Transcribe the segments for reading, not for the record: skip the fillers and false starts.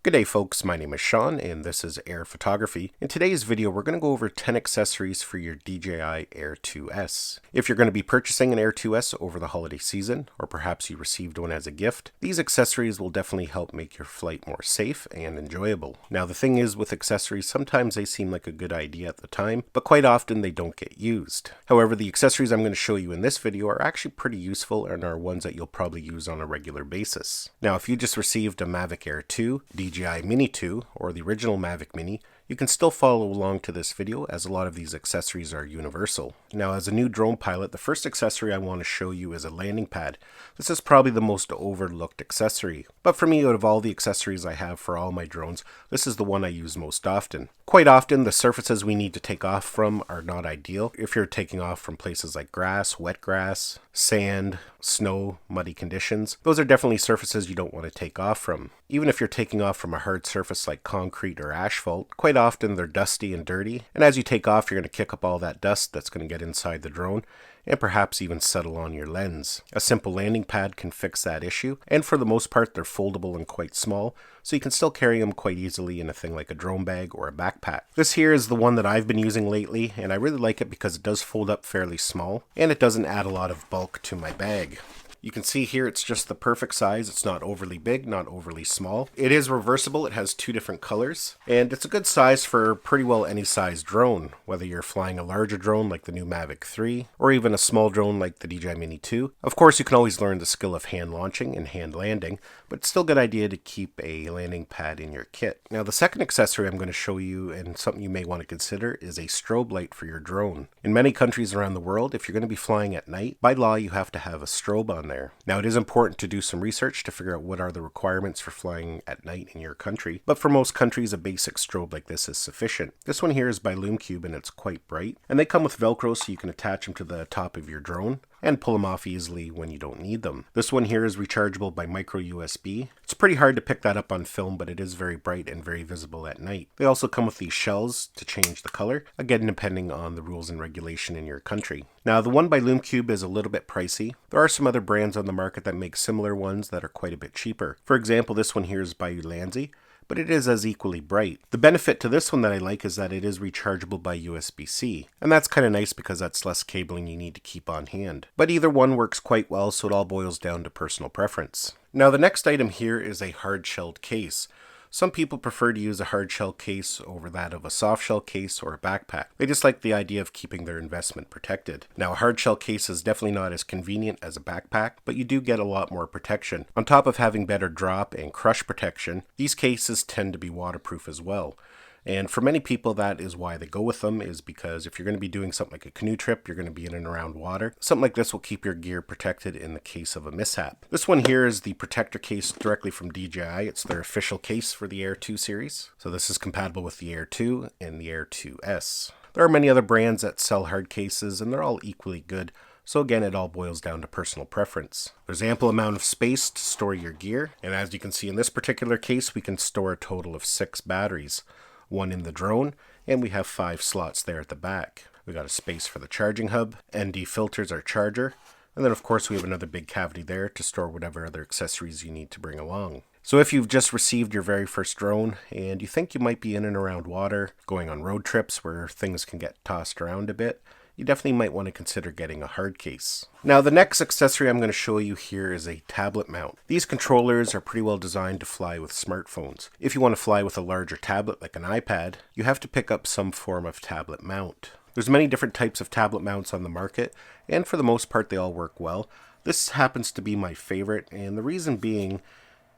G'day folks, my name is Sean and this is Air Photography. In today's video we're going to go over 10 accessories for your DJI Air 2S. If you're going to be purchasing an Air 2S over the holiday season, or perhaps you received one as a gift, these accessories will definitely help make your flight more safe and enjoyable. Now the thing is with accessories, sometimes they seem like a good idea at the time, but quite often they don't get used. However, the accessories I'm going to show you in this video are actually pretty useful and are ones that you'll probably use on a regular basis. Now if you just received a Mavic Air 2, DJI Mini 2, or the original Mavic Mini, you can still follow along to this video as a lot of these accessories are universal. Now as a new drone pilot, the first accessory I want to show you is a landing pad. This is probably the most overlooked accessory, but for me, out of all the accessories I have for all my drones, this is the one I use most often. Quite often the surfaces we need to take off from are not ideal. If you're taking off from places like grass, wet grass, sand, snow, muddy conditions, those are definitely surfaces you don't want to take off from. Even if you're taking off from a hard surface like concrete or asphalt, quite often they're dusty and dirty, and as you take off you're going to kick up all that dust that's going to get inside the drone and perhaps even settle on your lens. A simple landing pad can fix that issue, and for the most part they're foldable and quite small, so you can still carry them quite easily in a thing like a drone bag or a backpack. This here is the one that I've been using lately, and I really like it because it does fold up fairly small, and it doesn't add a lot of bulk to my bag. You can see here it's just the perfect size. It's not overly big, not overly small. It is reversible. It has two different colors, and it's a good size for pretty well any size drone, whether you're flying a larger drone like the new Mavic 3 or even a small drone like the DJI Mini 2. Of course, you can always learn the skill of hand launching and hand landing, but it's still a good idea to keep a landing pad in your kit. Now the second accessory I'm going to show you, and something you may want to consider, is a strobe light for your drone. In many countries around the world, if you're going to be flying at night, by law you have to have a strobe on there. Now it is important to do some research to figure out what are the requirements for flying at night in your country, but for most countries a basic strobe like this is sufficient. This one here is by Lumecube and it's quite bright, and they come with Velcro so you can attach them to the top of your drone and pull them off easily when you don't need them. This one here is rechargeable by micro USB. It's pretty hard to pick that up on film, but it is very bright and very visible at night. They also come with these shells to change the color, again depending on the rules and regulation in your country. Now the one by Lumecube is a little bit pricey. There are some other brands on the market that make similar ones that are quite a bit cheaper. For example, this one here is by Ulanzi, but it is as equally bright. The benefit to this one that I like is that it is rechargeable by USB-C, and that's kind of nice because that's less cabling you need to keep on hand. But either one works quite well, so it all boils down to personal preference. Now the next item here is a hard-shelled case. Some people prefer to use a hard shell case over that of a soft shell case or a backpack. They just like the idea of keeping their investment protected. Now a hard shell case is definitely not as convenient as a backpack, but you do get a lot more protection. On top of having better drop and crush protection, these cases tend to be waterproof as well. And for many people, that is why they go with them, is because if you're going to be doing something like a canoe trip, you're going to be in and around water. Something like this will keep your gear protected in the case of a mishap. This one here is the protector case directly from DJI. It's their official case for the Air 2 series. So this is compatible with the Air 2 and the Air 2S. There are many other brands that sell hard cases, and they're all equally good. So again, it all boils down to personal preference. There's ample amount of space to store your gear, and as you can see in this particular case, we can store a total of 6 batteries. One in the drone, and we have 5 slots there at the back. We got a space for the charging hub, ND filters our charger, and then of course we have another big cavity there to store whatever other accessories you need to bring along. So if you've just received your very first drone and you think you might be in and around water, going on road trips where things can get tossed around a bit, you definitely might want to consider getting a hard case. Now the next accessory I'm going to show you here is a tablet mount. These controllers are pretty well designed to fly with smartphones. If you want to fly with a larger tablet like an iPad, you have to pick up some form of tablet mount. There's many different types of tablet mounts on the market, and for the most part they all work well. This happens to be my favorite, and the reason being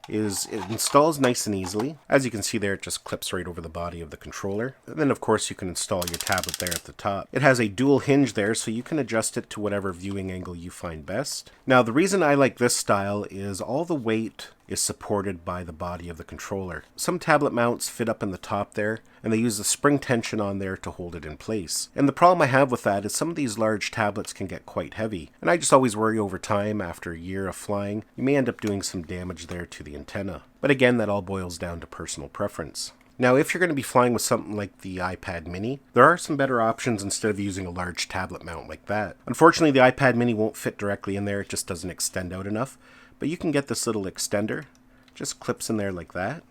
is it installs nice and easily. As you can see there, it just clips right over the body of the controller. And then of course you can install your tablet there at the top. It has a dual hinge there, so you can adjust it to whatever viewing angle you find best. Now the reason I like this style is all the weight is supported by the body of the controller. Some tablet mounts fit up in the top there, and they use the spring tension on there to hold it in place. And the problem I have with that is some of these large tablets can get quite heavy, and I just always worry over time, after a year of flying, you may end up doing some damage there to the antenna. But again, that all boils down to personal preference. Now if you're going to be flying with something like the iPad mini, there are some better options instead of using a large tablet mount like that. Unfortunately, the iPad mini won't fit directly in there, it just doesn't extend out enough. But you can get this little extender, just clips in there like that.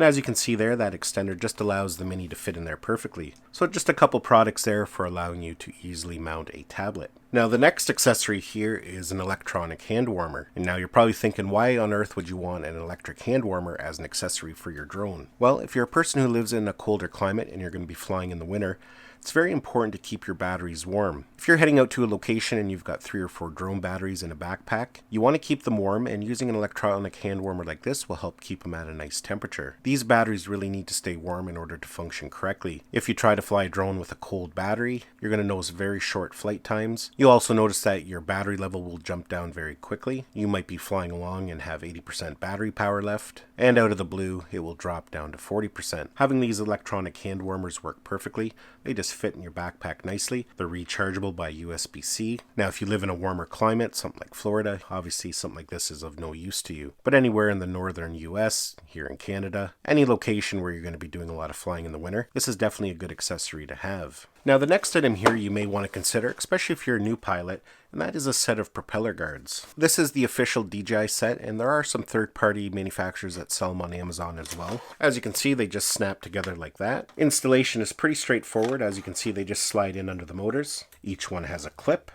And as you can see there, that extender just allows the Mini to fit in there perfectly. So just a couple products there for allowing you to easily mount a tablet. Now the next accessory here is an electronic hand warmer. And now you're probably thinking, why on earth would you want an electric hand warmer as an accessory for your drone? Well, if you're a person who lives in a colder climate and you're going to be flying in the winter, it's very important to keep your batteries warm. If you're heading out to a location and you've got 3 or 4 drone batteries in a backpack, you want to keep them warm, and using an electronic hand warmer like this will help keep them at a nice temperature. These batteries really need to stay warm in order to function correctly. If you try to fly a drone with a cold battery, you're going to notice very short flight times. You'll also notice that your battery level will jump down very quickly. You might be flying along and have 80% battery power left, and out of the blue, it will drop down to 40%. Having these electronic hand warmers work perfectly. They just fit in your backpack nicely. They're rechargeable by USB-C. Now, if you live in a warmer climate, something like Florida, obviously something like this is of no use to you. But anywhere in the northern US, here in Canada, any location where you're going to be doing a lot of flying in the winter, this is definitely a good accessory to have. Now, the next item here you may want to consider, especially if you're a new pilot, and that is a set of propeller guards. This is the official DJI set, and there are some third-party manufacturers that sell them on Amazon as well. As you can see, they just snap together like that. Installation is pretty straightforward. As you can see, they just slide in under the motors. Each one has a clip,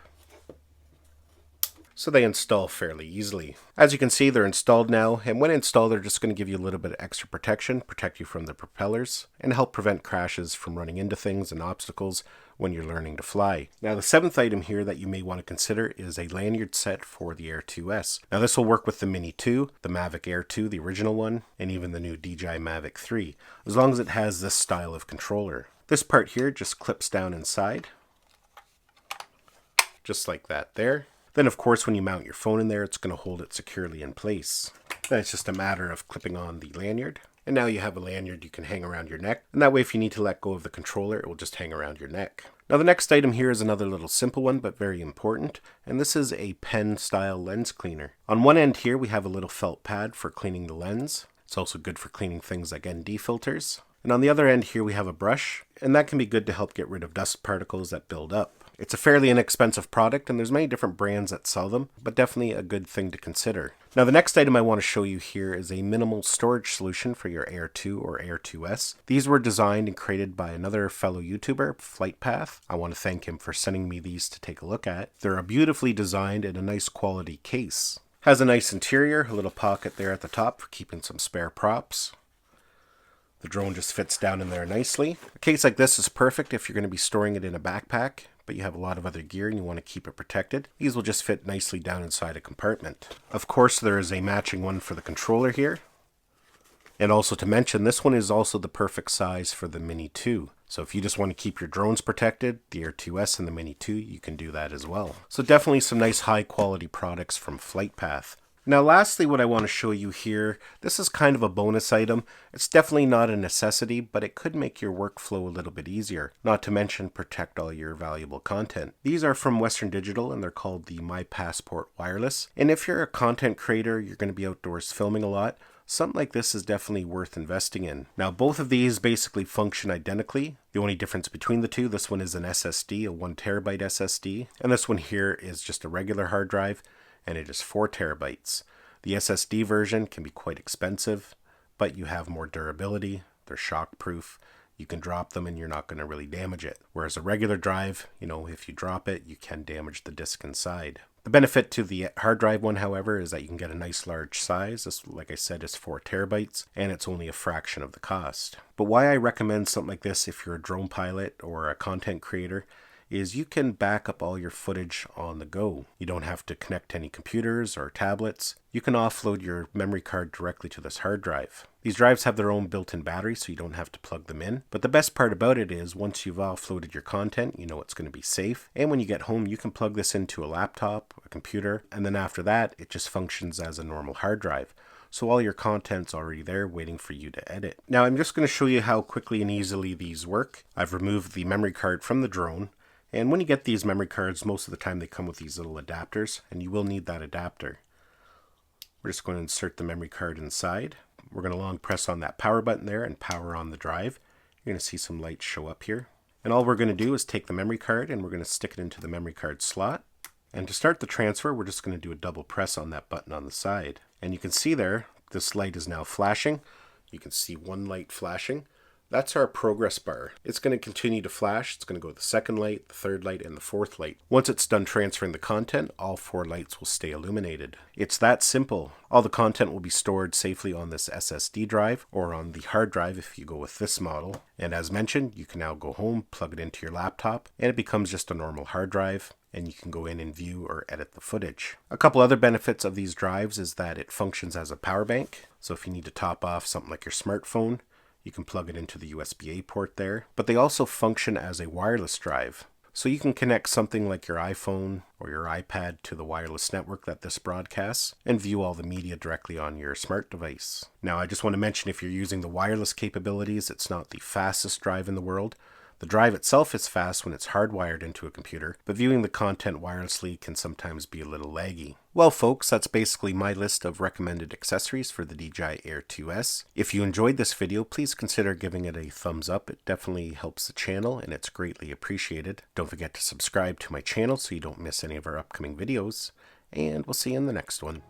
so they install fairly easily. As you can see, they're installed now, and when installed, they're just going to give you a little bit of extra protection, protect you from the propellers, and help prevent crashes from running into things and obstacles when you're learning to fly. Now, the 7th item here that you may want to consider is a lanyard set for the Air 2S. Now, this will work with the Mini 2, the Mavic Air 2, the original one, and even the new DJI Mavic 3, as long as it has this style of controller. This part here just clips down inside, just like that there. Then, of course, when you mount your phone in there, it's going to hold it securely in place. Then it's just a matter of clipping on the lanyard. And now you have a lanyard you can hang around your neck. And that way, if you need to let go of the controller, it will just hang around your neck. Now, the next item here is another little simple one, but very important. And this is a pen-style lens cleaner. On one end here, we have a little felt pad for cleaning the lens. It's also good for cleaning things like ND filters. And on the other end here, we have a brush. And that can be good to help get rid of dust particles that build up. It's a fairly inexpensive product, and there's many different brands that sell them, but definitely a good thing to consider. Now, the next item I want to show you here is a minimal storage solution for your Air 2 or Air 2S. These were designed and created by another fellow YouTuber, Flightpath. I want to thank him for sending me these to take a look at. They're a beautifully designed and a nice quality case. Has a nice interior, a little pocket there at the top for keeping some spare props. The drone just fits down in there nicely. A case like this is perfect if you're going to be storing it in a backpack, but you have a lot of other gear and you want to keep it protected. These will just fit nicely down inside a compartment. Of course, there is a matching one for the controller here. And also to mention, this one is also the perfect size for the Mini 2. So if you just want to keep your drones protected, the Air 2S and the Mini 2, you can do that as well. So definitely some nice high quality products from Flightpath. Now lastly, what I want to show you here, this is kind of a bonus item. It's definitely not a necessity, but it could make your workflow a little bit easier, not to mention protect all your valuable content. These are from Western Digital and they're called the My Passport Wireless. And if you're a content creator, you're going to be outdoors filming a lot, something like this is definitely worth investing in. Now both of these basically function identically. The only difference between the two, this one is an SSD, a 1 terabyte SSD, and this one here is just a regular hard drive, and it is 4 terabytes. The SSD version can be quite expensive, but you have more durability, they're shock proof, you can drop them and you're not going to really damage it. Whereas a regular drive, if you drop it, you can damage the disk inside. The benefit to the hard drive one, however, is that you can get a nice large size. This, like I said, is 4 terabytes, and it's only a fraction of the cost. But why I recommend something like this if you're a drone pilot or a content creator is you can back up all your footage on the go. You don't have to connect any computers or tablets. You can offload your memory card directly to this hard drive. These drives have their own built-in battery, so you don't have to plug them in. But the best part about it is once you've offloaded your content, you know it's going to be safe. And when you get home, you can plug this into a laptop, a computer, and then after that, it just functions as a normal hard drive. So all your content's already there waiting for you to edit. Now I'm just going to show you how quickly and easily these work. I've removed the memory card from the drone. And when you get these memory cards, most of the time they come with these little adapters, and you will need that adapter. We're just going to insert the memory card inside. We're going to long press on that power button there and power on the drive. You're going to see some lights show up here. And all we're going to do is take the memory card and we're going to stick it into the memory card slot. And to start the transfer, we're just going to do a double press on that button on the side. And you can see there, this light is now flashing. You can see one light flashing. That's our progress bar. It's going to continue to flash. It's going to go to the second light, the third light, and the fourth light. Once it's done transferring the content, all 4 lights will stay illuminated. It's that simple. All the content will be stored safely on this SSD drive or on the hard drive if you go with this model. And as mentioned, you can now go home, plug it into your laptop, and it becomes just a normal hard drive, and you can go in and view or edit the footage. A couple other benefits of these drives is that it functions as a power bank. So if you need to top off something like your smartphone, you can plug it into the USB-A port there, but they also function as a wireless drive. So you can connect something like your iPhone or your iPad to the wireless network that this broadcasts and view all the media directly on your smart device. Now, I just want to mention if you're using the wireless capabilities, it's not the fastest drive in the world. The drive itself is fast when it's hardwired into a computer, but viewing the content wirelessly can sometimes be a little laggy. Well folks, that's basically my list of recommended accessories for the DJI Air 2S. If you enjoyed this video, please consider giving it a thumbs up. It definitely helps the channel and it's greatly appreciated. Don't forget to subscribe to my channel so you don't miss any of our upcoming videos, and we'll see you in the next one.